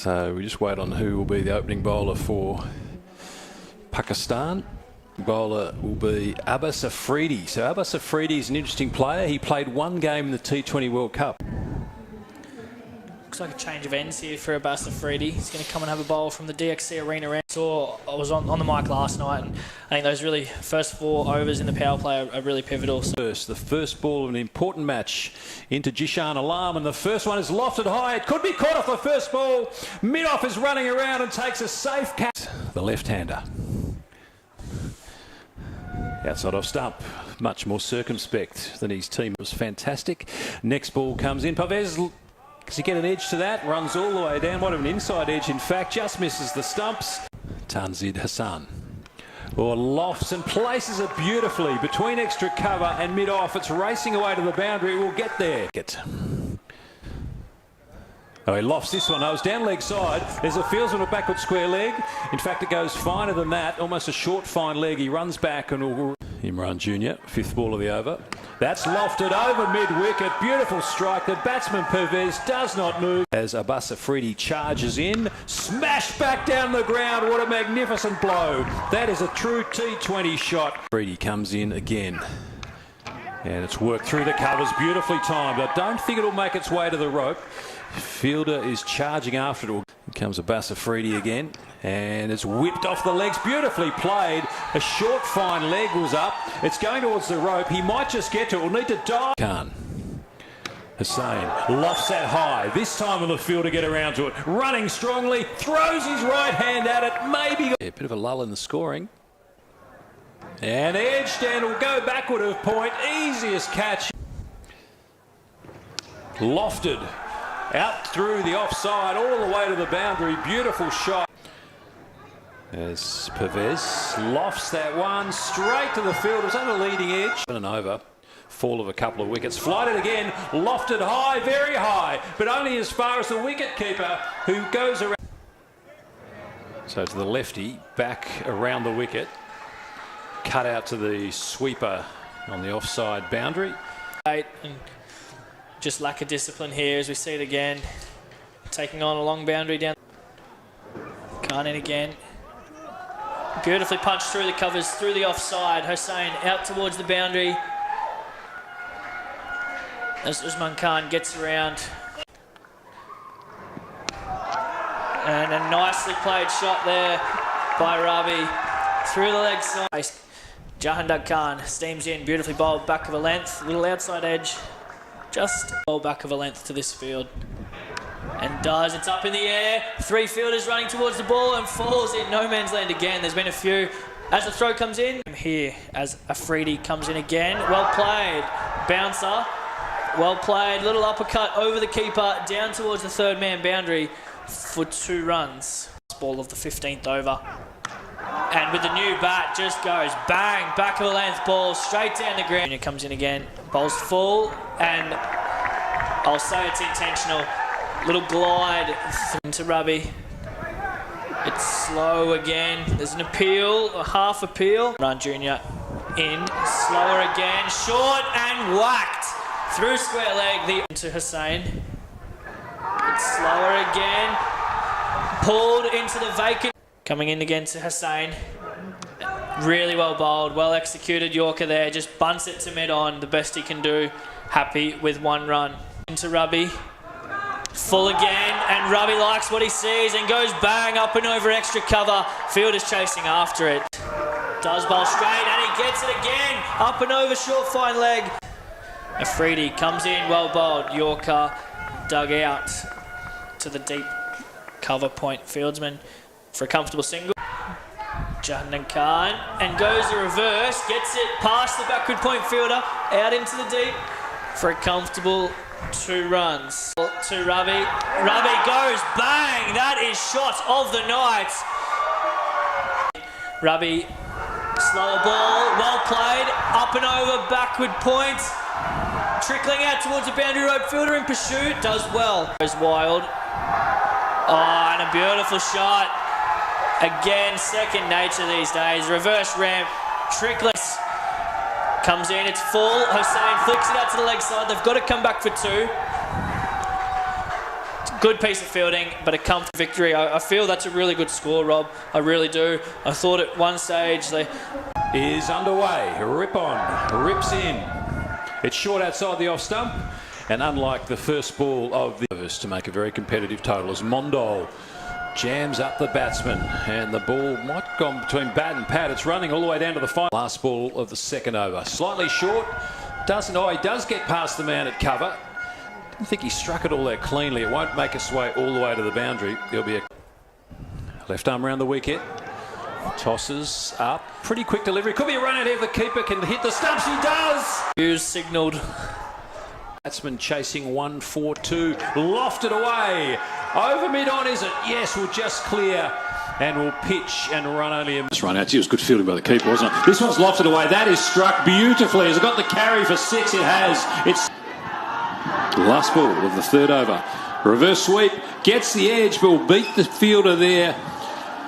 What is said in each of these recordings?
So we just wait on who will be the opening bowler for Pakistan. Bowler will be Abbas Afridi. So Abbas Afridi is an interesting player. He played one game in the T20 World Cup. Looks like a change of ends here for Abbas Afridi. He's going to come and have a bowl from the DXC Arena round. I was on the mic last night, and I think those really first 4 overs in the power play are really pivotal. The first ball of an important match into Jishan Alam, and the first one is lofted high. It could be caught off the first ball. Mid-off is running around and takes a safe catch. The left-hander. Outside off stump, much more circumspect than his team. It was fantastic. Next ball comes in. Pavez, does he get an edge to that? Runs all the way down. What an inside edge, in fact. Just misses the stumps. Tanzid Hassan. Or lofts and places it beautifully between extra cover and mid-off. It's racing away to the boundary. It will get there. Oh, he lofts this one. Oh, it's down leg side. There's a fieldsman with backward square leg. In fact, it goes finer than that. Almost a short, fine leg. He runs back and will... Imran Jr., 5th ball of the over. That's lofted over mid-wicket. Beautiful strike. The batsman Pervez does not move. As Abbas Afridi charges in, smash back down the ground. What a magnificent blow. That is a true T20 shot. Afridi comes in again. And it's worked through the covers. Beautifully timed. I don't think it'll make its way to the rope. Fielder is charging after it. Here comes Abbas Afridi again, and it's whipped off the legs. Beautifully played. A short, fine leg was up. It's going towards the rope. He might just get to it. We'll need to dive. Khan. Hussain lofts that high. This time will the fielder get around to it. Running strongly, throws his right hand at it. Maybe a bit of a lull in the scoring. And edged and will go backward of point. Easiest catch. Lofted. Out through the offside, all the way to the boundary. Beautiful shot. As Pervez lofts that one straight to the field. It's on the leading edge. And over. Fall of a couple of wickets. Flighted again. Lofted high, very high. But only as far as the wicket keeper, who goes around. So to the lefty, back around the wicket. Cut out to the sweeper on the offside boundary. Just lack of discipline here as we see it again. Taking on a long boundary down. Khan in again. Beautifully punched through the covers, through the offside. Hussain out towards the boundary. As Usman Khan gets around. And a nicely played shot there by Ravi. Through the leg side. Jahandar Khan steams in, beautifully bowled back of a length. Little outside edge. Just bowl back of a length to this field. And it's up in the air. 3 fielders running towards the ball and falls in no man's land again. There's been a few. As the throw comes in, here as Afridi comes in again. Well played. Bouncer. Well played. Little uppercut over the keeper down towards the 3rd man boundary for 2 runs. Ball of the 15th over. And with the new bat, just goes bang, back of a length ball, straight down the ground. It comes in again, bowls full, and I'll say it's intentional. Little glide into Ravi. It's slow again. There's an appeal, a half appeal. Imran Jr. in, slower again, short and whacked through square leg. Into Hussain. It's slower again, pulled into the vacant. Coming in again to Hussain. Really well bowled, well executed Yorker there. Just bunts it to mid-on, the best he can do. Happy with 1 run. Into Ravi. Full again, and Ravi likes what he sees and goes bang up and over extra cover. Fielder's chasing after it. Does bowl straight and he gets it again. Up and over short fine leg. Afridi comes in, well bowled. Yorker dug out to the deep cover point. Fieldsman for a comfortable single. Jahandar Khan and goes the reverse, gets it past the backward point fielder, out into the deep for a comfortable 2 runs. To Ravi. Ravi goes bang, that is shot of the night. Ravi, slower ball, well played, up and over backward point, trickling out towards the boundary rope, fielder in pursuit, does well. Goes wild. Oh, and a beautiful shot. Again, second nature these days. Reverse ramp, trickless. Comes in, it's full. Hussain flicks it out to the leg side. They've got to come back for 2. Good piece of fielding, but a comfortable victory. I feel that's a really good score, Rob. I really do. I thought at one stage they... Is underway. Rip on. Rips in. It's short outside the off stump. And unlike the first ball of the to make a very competitive total, as Mondol jams up the batsman, and the ball might have gone between bat and pad. It's running all the way down to the final. Last ball of the second over. Slightly short. He does get past the man at cover. I think he struck it all there cleanly. It won't make its way all the way to the boundary. There'll be a left arm around the wicket. Tosses up. Pretty quick delivery. Could be a run out here if the keeper can hit the stumps. He does! Hughes signalled. Batsman chasing 1-4-2. Lofted away. Over mid-on, is it? Yes, we'll just clear. And we'll pitch and run only a... This run out. It was good fielding by the keeper, wasn't it? This one's lofted away. That is struck beautifully. Has it got the carry for 6? It has. It's the last ball of the third over. Reverse sweep. Gets the edge, but will beat the fielder there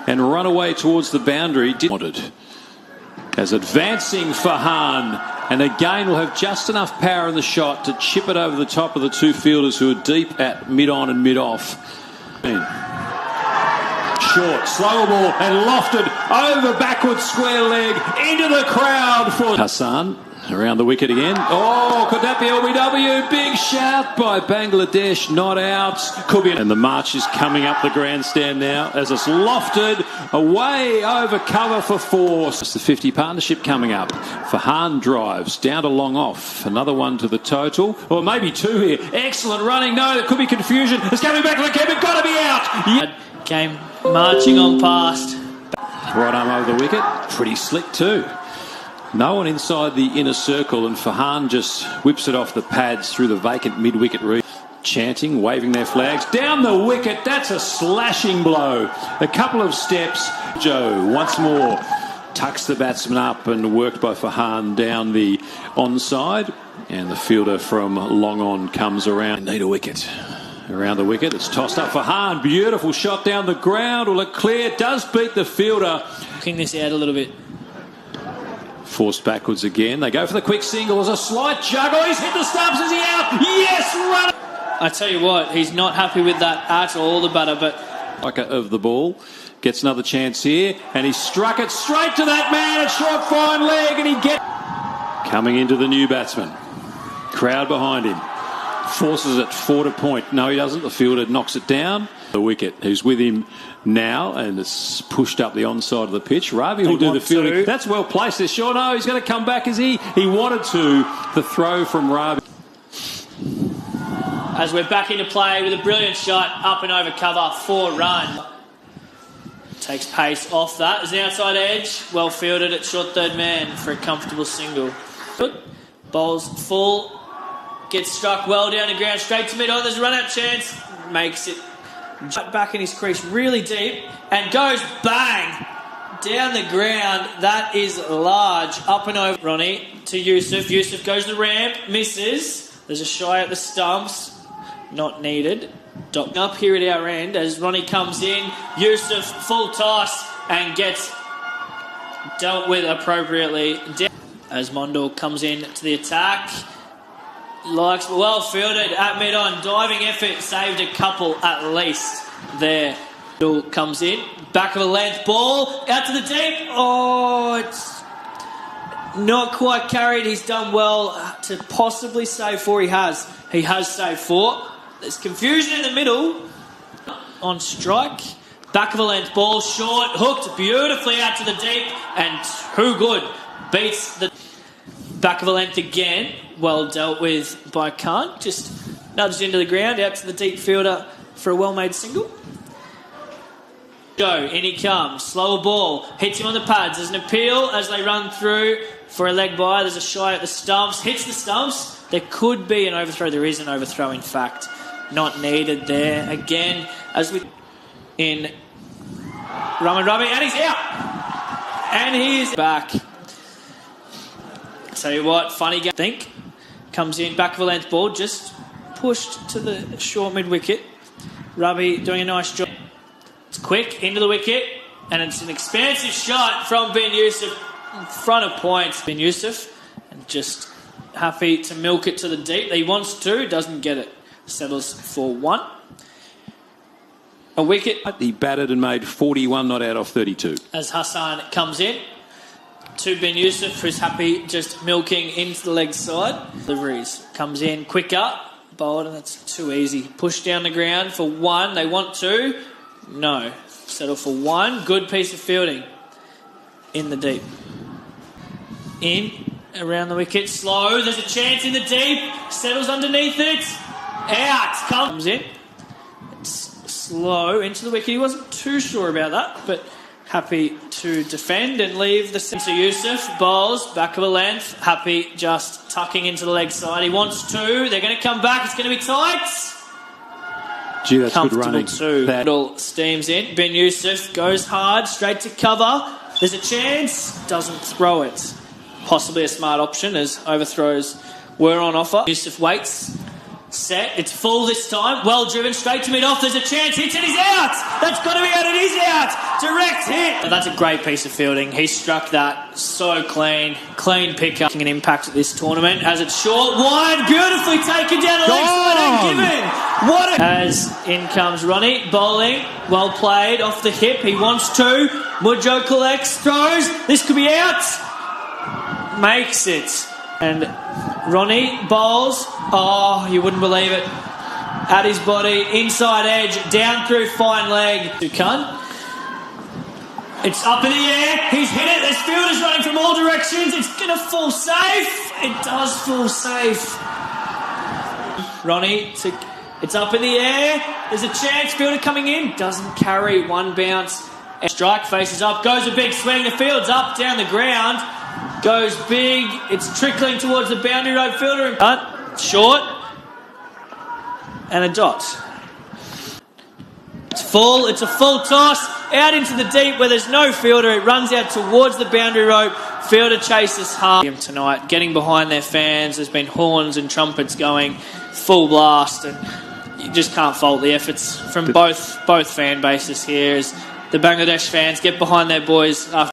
and run away towards the boundary. Wanted. As advancing Farhan. And again, will have just enough power in the shot to chip it over the top of the two fielders who are deep at mid-on and mid-off. Short, slower ball, and lofted over backward square leg into the crowd for Hassan. Around the wicket again. Oh, could that be LBW? Big shout by Bangladesh. Not out. Could be. And the march is coming up the grandstand now as it's lofted away over cover for 4. It's the 50 partnership coming up. Farhan drives down to long off. Another one to the total. Or maybe 2 here. Excellent running. No, there could be confusion. It's coming back to the keeper. Got to be out. Yeah. Came marching on past. Right arm over the wicket. Pretty slick too. No one inside the inner circle, and Farhan just whips it off the pads through the vacant mid-wicket reach. Chanting, waving their flags. Down the wicket, that's a slashing blow. A couple of steps. Joe, once more, tucks the batsman up and worked by Farhan down the onside. And the fielder from long on comes around. Need a wicket. Around the wicket, it's tossed up for Farhan. Beautiful shot down the ground. Will it clear? Does beat the fielder. King this out a little bit. Forced backwards again. They go for the quick single. There's a slight juggle. He's hit the stumps. Is he out? Yes, run! I tell you what, he's not happy with that at all, the batter, but... Of the ball. Gets another chance here. And he struck it straight to that man. A short, fine leg. And he gets... Coming into the new batsman. Crowd behind him. Forces it 4 to point. No, he doesn't. The fielder knocks it down. The wicket, who's with him now, and it's pushed up the onside of the pitch. Ravi will do the fielding. That's well placed. They're sure. No, he's going to come back as he wanted to. The throw from Ravi. As we're back into play with a brilliant shot up and over cover, 4 run. Takes pace off that. There's an outside edge. Well fielded at short third man for a comfortable single. Good. Bowls full. Gets struck well down the ground, straight to mid-on. There's a run-out chance. Makes it back in his crease really deep and goes bang down the ground. That is large. Up and over. Ronnie to Yusuf. Yusuf goes the ramp, misses. There's a shy at the stumps. Not needed. Up here at our end as Ronnie comes in. Yusuf full toss and gets dealt with appropriately. As Mondal comes in to the attack. Likes well fielded at mid-on. Diving effort, saved a couple at least there. Comes in, back of a length ball, out to the deep. Oh, it's not quite carried. He's done well to possibly save 4. He has saved 4. There's confusion in the middle. On strike, back of a length ball, short, hooked beautifully out to the deep, and too good. Beats the back of a length again. Well dealt with by Khan. Just nudged into the ground, out to the deep fielder for a well-made single. Go, in he comes. Slower ball. Hits him on the pads. There's an appeal as they run through for a leg by. There's a shy at the stumps. Hits the stumps. There could be an overthrow. There is an overthrow, in fact. Not needed there. Again, as we... in Raman Ravi, and he's out. And he's back. Tell you what, funny game. Think. Comes in, back of a length ball, just pushed to the short mid-wicket. Ravi doing a nice job. It's quick, into the wicket, and it's an expansive shot from Ben Yusuf in front of points. Ben Yusuf, and just happy to milk it to the deep. He wants to, doesn't get it. Settles for 1. A wicket He batted and made 41 not out off 32. as Hassan comes in to Ben Yusuf, who's happy just milking into the leg side. Deliveries comes in quicker, bowled, and that's too easy. Push down the ground for one. They want two. No. Settle for one. Good piece of fielding in the deep. In, around the wicket, slow. There's a chance in the deep. Settles underneath it. Out. Comes in. It's slow into the wicket. He wasn't too sure about that, but happy to defend and leave the centre. Yusuf bowls back of a length. Happy just tucking into the leg side. He wants two. They're going to come back. It's going to be tight. Gee, that's good running. Comfortable too. Middle steams in. Ben Yusuf goes hard, straight to cover. There's a chance. Doesn't throw it. Possibly a smart option as overthrows were on offer. Yusuf waits. Set. It's full this time. Well driven. Straight to mid-off. There's a chance. Hits and he's out. That's got to be out. It is out. Direct hit. That's a great piece of fielding. He struck that so clean. Clean pick-up. Making an impact at this tournament. As it's short. Wide. Beautifully taken down the leg side and given. What as in comes Ronnie. Bowling. Well played. Off the hip. He wants two. Mudjo collects. Throws. This could be out. Makes it. And Ronnie bowls. Oh, you wouldn't believe it. At his body, inside edge, down through fine leg. Dukan. It's up in the air. He's hit it. There's fielders running from all directions. It's going to fall safe. It does fall safe. Ronnie, it's up in the air. There's a chance. Fielder coming in. Doesn't carry. One bounce. Strike faces up. Goes a big swing. The field's up, down the ground. Goes big. It's trickling towards the boundary road fielder. And short. And a dot. It's full. It's a full toss. Out into the deep where there's no fielder. It runs out towards the boundary rope. Fielder chases hard. Tonight, getting behind their fans. There's been horns and trumpets going full blast. And you just can't fault the efforts from both fan bases here as the Bangladesh fans get behind their boys after.